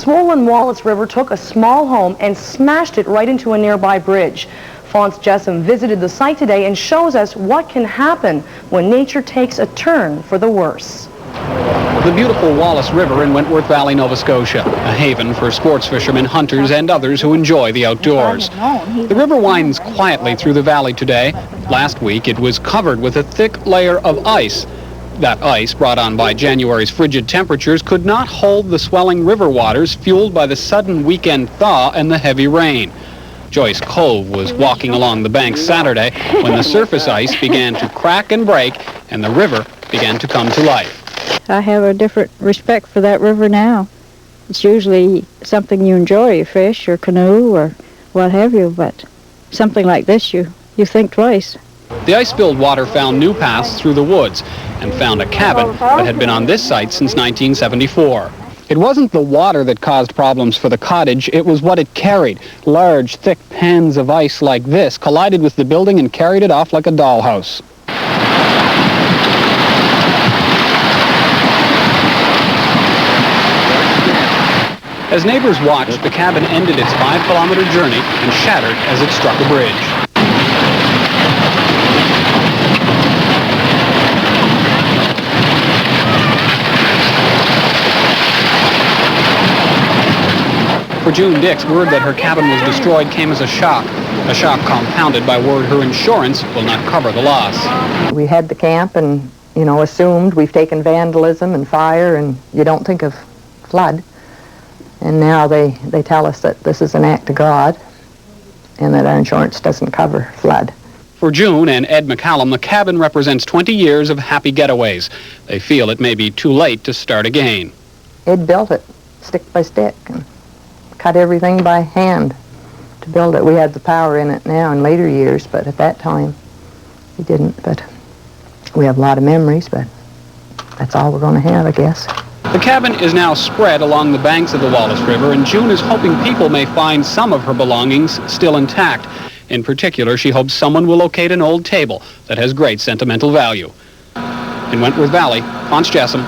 swollen Wallace River took a small home and smashed it right into a nearby bridge. Phonse Jessome visited the site today and shows us what can happen when nature takes a turn for the worse. The beautiful Wallace River in Wentworth Valley, Nova Scotia, a haven for sports fishermen, hunters, and others who enjoy the outdoors. The river winds quietly through the valley today. Last week, it was covered with a thick layer of ice. That ice, brought on by January's frigid temperatures, could not hold the swelling river waters fueled by the sudden weekend thaw and the heavy rain. Joyce Cove was walking along the bank Saturday when the surface ice began to crack and break and the river began to come to life. I have a different respect for that river now. It's usually something you enjoy, you fish or canoe or what have you, but something like this you think twice. The ice-filled water found new paths through the woods and found a cabin that had been on this site since 1974. It wasn't the water that caused problems for the cottage, it was what it carried. Large, thick pans of ice like this collided with the building and carried it off like a dollhouse. As neighbors watched, the cabin ended its 5-kilometer journey and shattered as it struck a bridge. For June Dix, word that her cabin was destroyed came as a shock compounded by word her insurance will not cover the loss. We had the camp and, assumed we've taken vandalism and fire and you don't think of flood. And now they tell us that this is an act of God and that our insurance doesn't cover flood. For June and Ed McElmen, the cabin represents 20 years of happy getaways. They feel it may be too late to start again. Ed built it stick by stick and cut everything by hand to build it. We had the power in it now in later years, but at that time we didn't. But we have a lot of memories, but that's all we're going to have, I guess. The cabin is now spread along the banks of the Wallace River, and June is hoping people may find some of her belongings still intact. In particular, she hopes someone will locate an old table that has great sentimental value. In Wentworth Valley, Phonse Jessome.